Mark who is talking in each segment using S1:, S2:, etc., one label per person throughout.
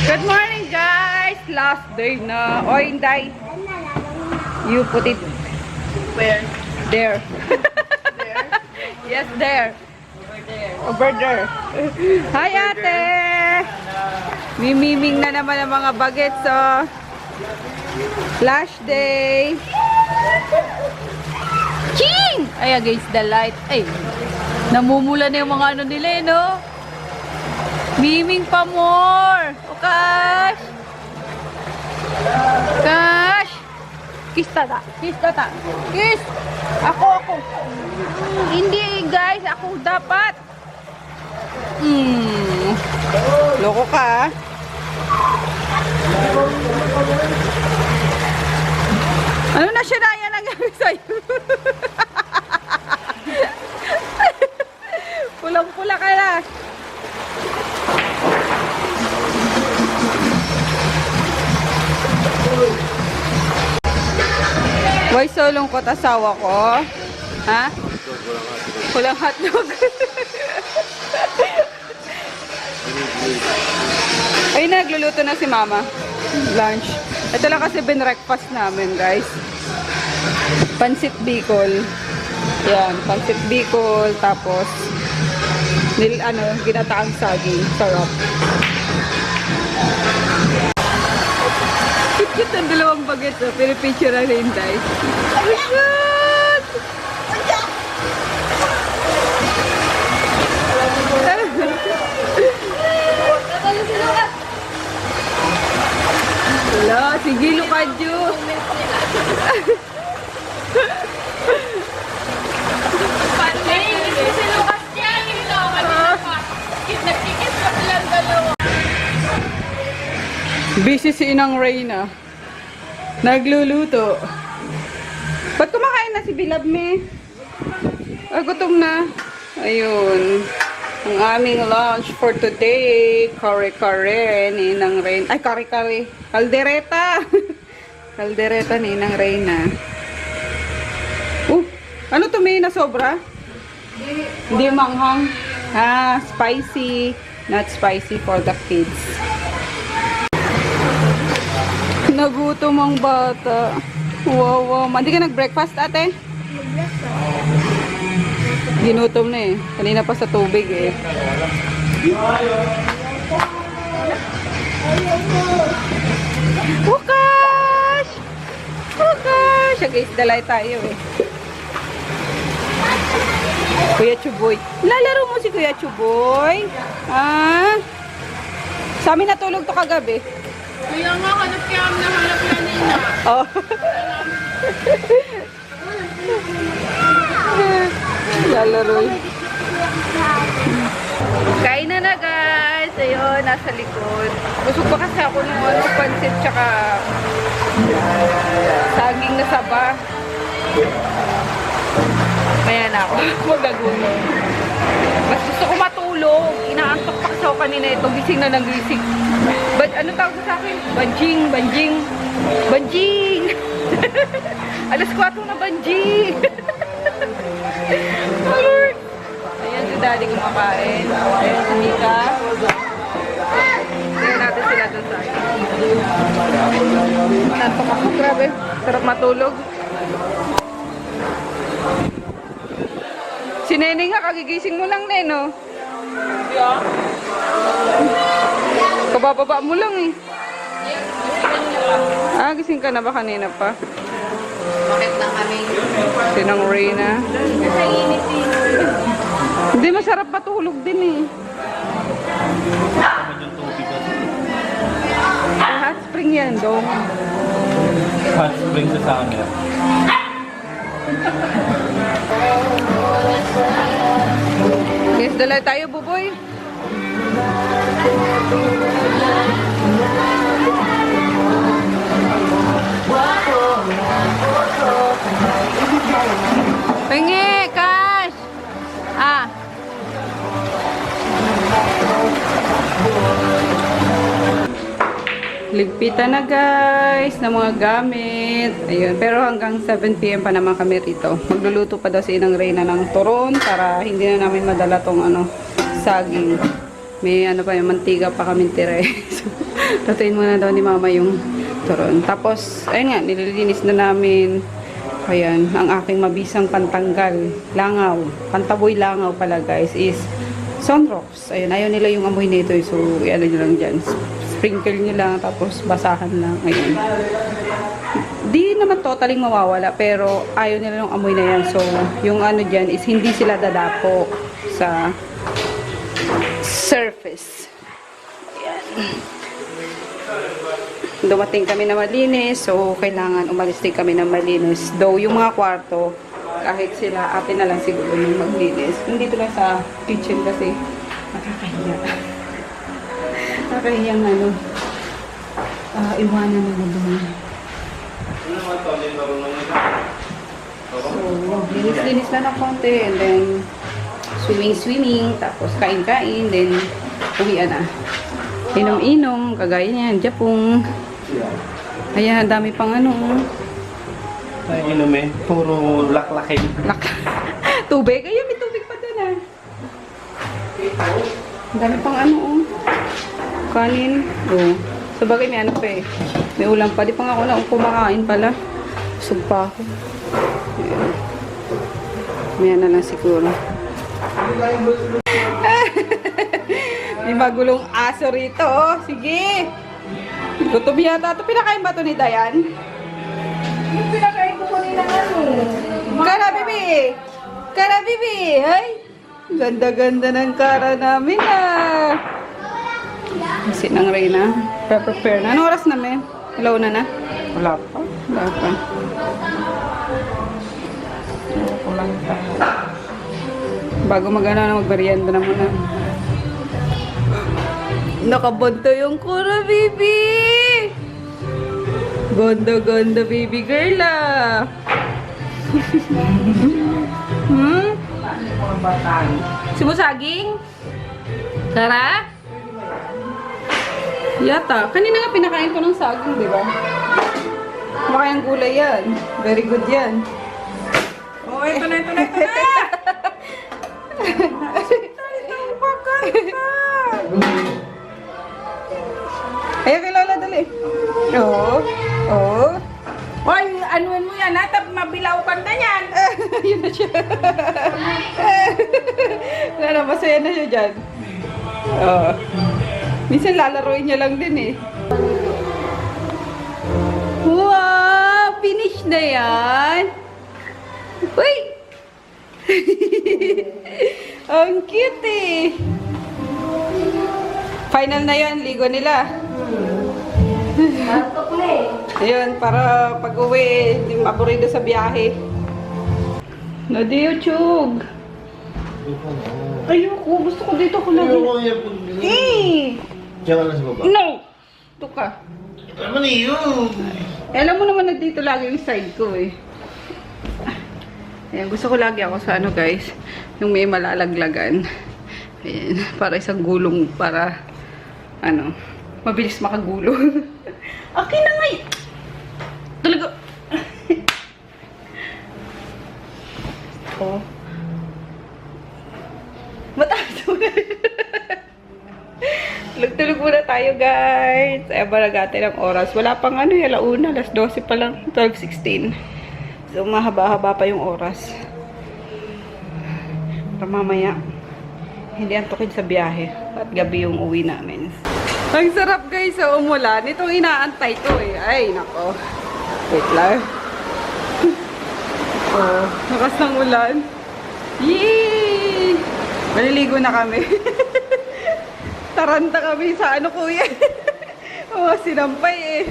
S1: Good morning, guys! Last day na. Oh, Inday. You put it
S2: Where?
S1: there.
S2: There?
S1: Yes, there.
S2: Over there.
S1: Over there. Hi, ate! Mimiming na naman ang mga bagets, oh. Flash day. Ching! Ay, against the light. Ay, namumula na yung mga ano nila, eh, no? Miming pa more. O, Cash. Cash. Kiss tata. Kiss tata. Kiss. Ako. Hindi, guys. Ako dapat. Loko ka, ah. Ano na siya na yan ang gawin sa'yo? Pulang-pula ka na. Why so lungkot asawa ko? Ha? Kulang hotdog. Ay, nagluluto na si mama. Lunch. Ito lang kasi breakfast namin, guys. Pansit Bicol. Yan, pansit Bicol. Tapos, ginataang saging. Sarap. Cute ang dalawang bagets. Oh. Pinipicture na rin, guys. Oh my God! Wala, sige, Lucadyo. Busy si Inang Reyna. Nagluluto. Ba't kumakain na si Bilab, me? Ah, gutom na. Ayun. Ang aming lunch for today. Kare-kare ni Inang Reyna. Ay, kare-kare. Kaldereta. Kaldereta ni Inang Reyna. Ano to, may na sobra? Hindi manghang. Ah, spicy. Not spicy for the kids. Nagutom ang bata. Wow. Hindi ka nag-breakfast, ate? Ginutom na eh. Kanina pa sa tubig eh. Bukash! Bukash! Guys, dalay tayo eh. Kuya Chuboy. Lalaro mo si Kuya Chuboy? Ah? Sa amin natulog to kagabi.
S2: Kaya nga, hanap yan nina.
S1: Oh. Lalaro. Kain na guys. Ayun, nasa likod. Busog pa kasi ako ng pansit tsaka saging na saba. Kaya na ako. Magagulo. Mas gusto ko matulog. Inaantok pa kasi ako kanina ito. Gising na gising. Ano tawag sa akin? Banjing. Alas 4 na banjing. Ayan si daddy kumakain. Ayan si Mika. Ayan natin sila doon sa akin. Nantok ako. Grabe. Sarap matulog. Si Nene nga, kagigising mo lang, Neno.
S2: Yeah.
S1: Kabababa mo lang eh. Ah, gising ka na ba kanina pa?
S2: Bakit na kami?
S1: Sinang Reyna.
S2: Kasi init eh.
S1: Hindi, masarap matulog din eh. Hot spring yan, dong.
S3: Hot spring sa summer.
S1: Yes, dala tayo, Buboy. Pengi, Cash. Ah. Ligpitan na guys ng mga gamit. Ayun, pero hanggang 7 PM pa naman kami rito. Magluluto pa daw si Inang Reyna ng turon para hindi na namin madala tong saging. May pa yung mantiga pa kami tire. So, Lutuin muna daw ni mama yung turon. Tapos, ayun nga, nililinis na namin. Ayan, ang aking mabisang pantanggal. Langaw. Pantaboy langaw pala guys is sunrocks. Ayun, ayaw nila yung amoy nito. So, ano nyo lang dyan. Sprinkle nyo lang, tapos basahan lang. Ayun. Di naman totaling mawawala, pero ayaw nila yung amoy na yan. So, yung ano dyan is hindi sila dadapo sa surface. Ayan. Dumating kami na malinis, so kailangan umalis din kami na malinis. Though yung mga kwarto, kahit sila, ate na lang siguro yung maglinis. Hindi ito lang sa kitchen kasi nakakahiya. Nakakahiyang ano, iwanan na doon. So, linis-linis na ng konti, and then swimming, tapos kain-kain, then uwian na. Inom-inom, kagaya niyan, Japong. Ayan, ang dami pang ano.
S3: Ay, inom eh. Puro laklakin.
S1: Tubig? Ayun, may tubig pa doon ah. Ang dami pang ano oh. Kanin. Oh. Sa bagay may ano pa eh. May ulam pa. Di pa nga ako na kumakain pala. Busog pa ako. Ayan. Maya na lang siguro. May magulong aso rito oh. Sige. Gutom yata. Ito pinakain ba ito ni Dayan?
S2: Yung pinakain ko kanina ano.
S1: Kara, bibi! Kara, bibi! Ay! Ganda-ganda ng kara namin ah! Kasi nang Reyna. Prepare na. Anong oras namin? Hello na na? Wala pa. Wala pa. Bago mag-ano, mag-merienda na muna. Nakabonto yung kura, baby! Ganda-ganda, baby girl, ah! Hmm? Simusaging? Kara? Yata. Kanina nga pinakain ko ng saging, di ba? Makayang gulay yan. Very good yan.
S2: Oh, ito na.
S1: Ayaw kay Lola, dali. Oo. Oo.
S2: Hoy, anuin mo yan, ha? Mabilaw ka na yan.
S1: Yun na siya. Wala na, masaya na siya dyan. Oo. Minsan lalaroin niya lang din eh. Wow! Finish na yan! Uy! Ang cute eh! Final na yan, ligo nila. Ayun, para pag-uwi, hindi maburido sa biyahe. Nadiyo, Chug! Ayoko, gusto ko dito ko lagi. Eh!
S3: Diyan ka lang sa baba.
S1: No! Ito ka.
S3: Naman yun!
S1: Alam mo naman na dito lagi yung side ko eh. Ayan, gusto ko lagi ako sa ano guys, yung may malalaglagan. Ayan, para isang gulong para ano, mabilis makagulong. Akin na nga eh. Talaga. Oh. Mataas mo na. Tulog-tulog muna tayo guys. Ay, baragate ng oras. Wala pang ano, alauna. Alas 12 pa lang. 12:16. So, mahaba-haba pa yung oras. Para mamaya, hindi antukin sa biyahe. At gabi yung uwi namin. Ang sarap guys sa umulan. Itong inaantay ko eh. Ay, nako. Wait lang. Oh, lakas ng ulan. Yay! Maliligo na kami. Taranta kami sa ano kuya. Oh, sinampay eh.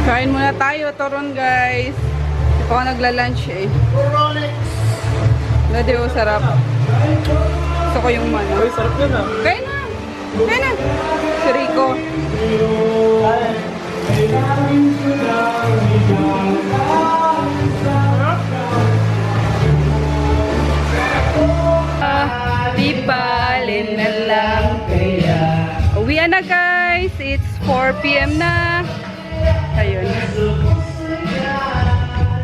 S1: Kain muna tayo, Toron guys. Hindi pa ako nagla-lunch eh. Nadi, oh, sarap. Gusto ko yung mano.
S3: Uy, sarap yun ah.
S1: Kain na. Kain na. Si Rico. Di balin na lang kaya. Uwian na guys. It's 4 PM na. Ayun.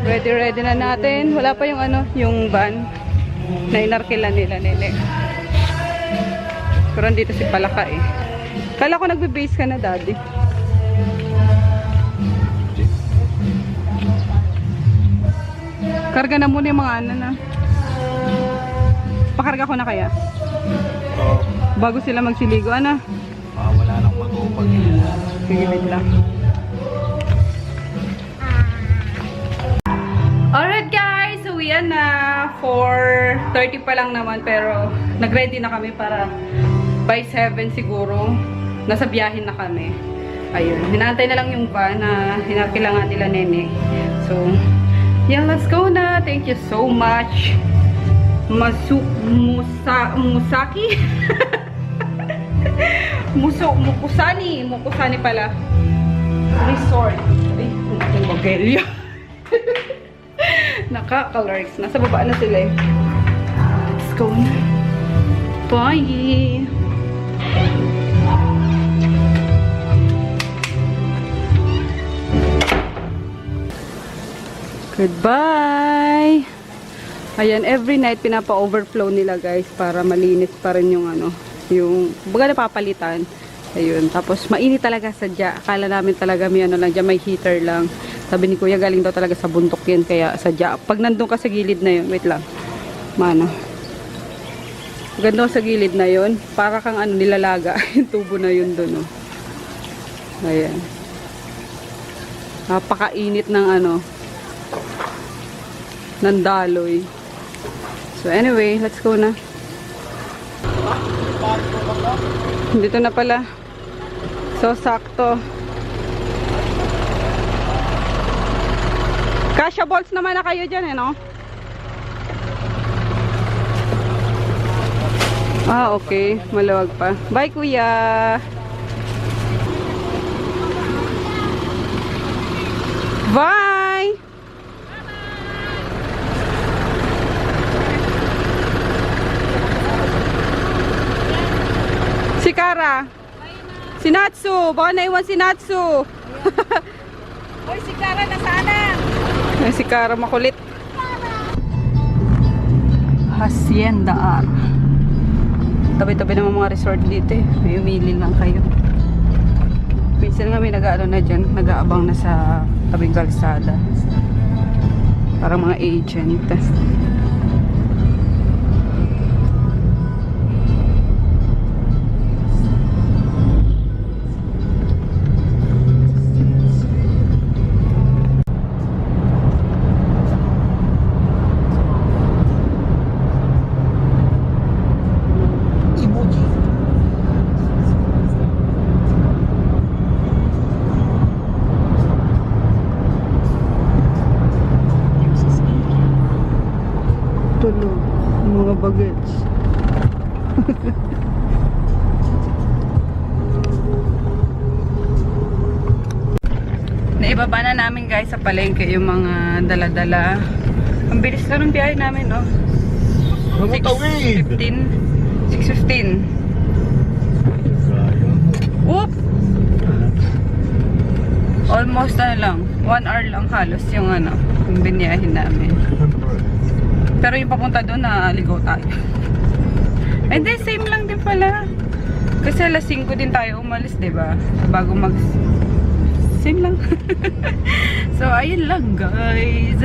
S1: Ready na natin. Wala pa yung ano, yung van na inarkilan nila nila. Pero dito si Palaka eh. Kala ko nagbe-base ka na, Daddy. Karga na muna yung mga ano na. Pakarga ko na kaya?
S3: Oo.
S1: Bago sila magsiligo, ano?
S3: Wala nang matupag.
S1: Sige, wait lang. Alright guys, so yan na. 4:30 pa lang naman, pero nag-ready na kami para by 7 siguro. Nasa biyahin na kami. Ayun, hinantay na lang yung van na kailangan nila nene. So, yan, let's go na. Thank you so much. Musaki? Mukusani pala. Resort. Ay, ang bagelya. Nakaka-lurks. Nasa baba na sila eh. Let's go na. Bye! Goodbye! Ayan, every night pinapa-overflow nila guys para malinis pa rin yung ano, yung baga napapalitan. Ayun, tapos mainit talaga sadya. Akala namin talaga may ano lang dyan, may heater lang. Sabi ni Kuya, galing daw talaga sa bundok yan, kaya sadya. Pag nandun ka sa gilid na yun, wait lang. Mano. Ganda sa gilid na yun, para kang ano, nilalaga. Yung tubo na yun dun, oh. Ayan. Napakainit ng ano, ng daloy. So anyway, let's go na. Dito na pala. So sakto. Kasha balls naman na kayo dyan eh, no? Ah, okay. Maluwag pa. Bye, Kuya! Bye! Si Kara. Si Natsu. Baka naiwan si Natsu.
S2: Hoy, si Kara na sana.
S1: Ay, si Kara makulit. Hacienda R. Tabi-tabi naman mga resort dito eh. May umili lang kayo. Minsan nga may nag-ano na dyan. Nag-aabang na sa tabing kalsada. Parang mga agent. Tulog. Yung mga bagets. Naibaba na namin guys sa palengke yung mga dala-dala. Ang bilis lang ng biyahe namin, no? 6:15. 6:15. Oop! Almost ano lang. 1 hour lang halos yung ano, yung biniyahin namin. Pero yung papunta doon na ligaw tayo. And then same lang din pala. Kasi alas 5 din tayo umalis, 'di ba? Bago mag same lang. So ayun lang, guys.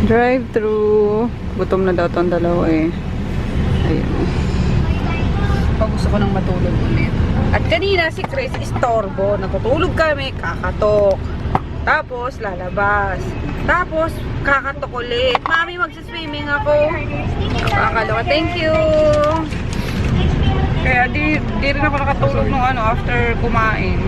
S1: Drive through. Gutom na daw tong dalawa eh. Ayun. Pag gusto ko nang matulog ulit. At kanina si Chris istorbo. Natutulog kami, kakatok. Tapos lalabas. Tapos kakatok ulit. Mami, magsaswimming ako. Nakakaloka. Thank you. Kaya di rin ako nakatulog nung ano after kumain.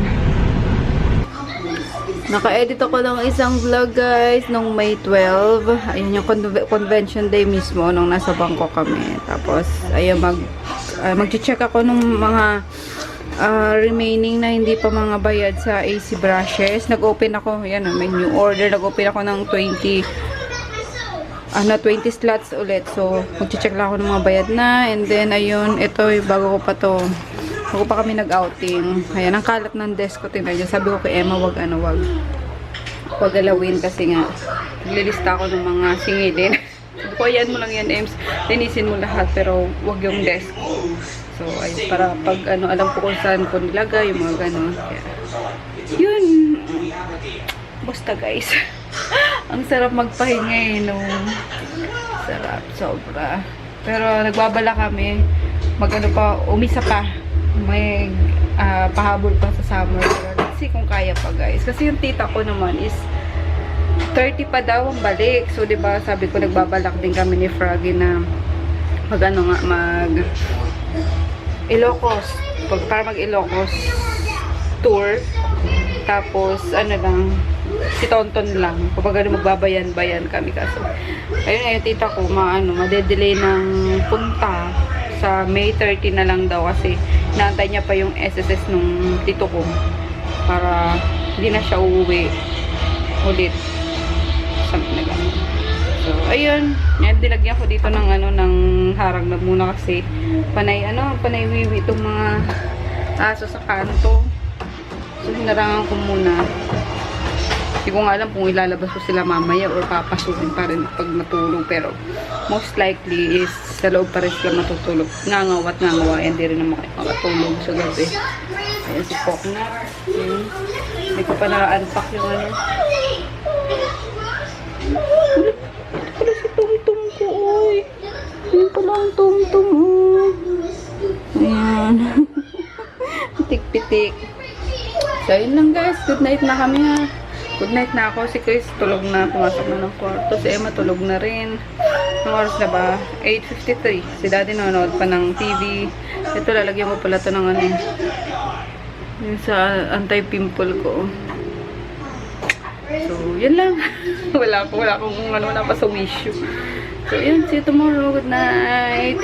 S1: Naka-edit ako ng isang vlog guys nung May 12. Ayun yung convention day mismo nung nasa Bangkok kami. Tapos ayun mag-check ako nung mga remaining na hindi pa mga bayad sa AC brushes. Nag-open ako, yan, may new order. Nag-open ako ng 20 slots ulit. So, mag-check lang ako ng mga bayad na. And then, ayun, ito, bago pa kami nag-outing. Ayan, ang kalat ng desk ko, tinadyan. Sabi ko kay Emma, wag alawin kasi nga, naglilista ako ng mga singilin. Sabi ko, ayan mo lang yan, Ems. Linisin mo lahat, pero wag yung desk. So, ayun, para pag ano, alam ko kung saan ko nilagay, yung mga gano'n. Kaya, yun. Basta guys. Ang sarap magpahinga eh, no? Sarap, sobra. Pero nagbabala kami, mag-ano pa, umisa pa. May pahabol pa sa summer. Let's see kung kaya pa guys. Kasi yung tita ko naman is 30 pa daw ang balik. So, diba, sabi ko, nagbabalak din kami ni Froggy na mag-ano nga, Ilocos. Para mag-Ilocos tour. Tapos, ano lang, si Tonton lang. Kapag ano, magbabayan-bayan kami kasi. Ayun nga, yung tita ko, madedelay ng punta sa May 30 na lang daw kasi naantay niya pa yung SSS nung tito ko para hindi na siya uuwi ulit. Something na gano'n. So, ayun. Yan, dilagyan ko dito ng ng harang na muna kasi panay wiwi itong mga aso sa kanto. So, hinarangan ko muna. Hindi ko nga alam kung ilalabas ko sila mamaya or papasukin pa rin pag matulog. Pero, most likely is sa loob pa rin sila matutulog. Ngangawat ngangawa. Hindi rin naman makatulog sa gabi. Ayan si Pokna. Hindi ko pa na-unpack yung ano. Ito pala si Tum-Tum ko, oy. Ayan pala ang Tum-Tum, oy. Ayan. Pitik-pitik. So, yun lang guys. Good night na kami ha. Good night na ako. Si Chris tulog na. Pumasok na ng kwarto. Si Emma tulog na rin. Anong oras na ba? 8:53. Si Daddy nanonood pa ng TV. Ito, lalagyan ko pala ito ng yung sa anti-pimple ko. So, yun lang. wala akong wala pa sa wish you. So, yun. See you tomorrow. Good night.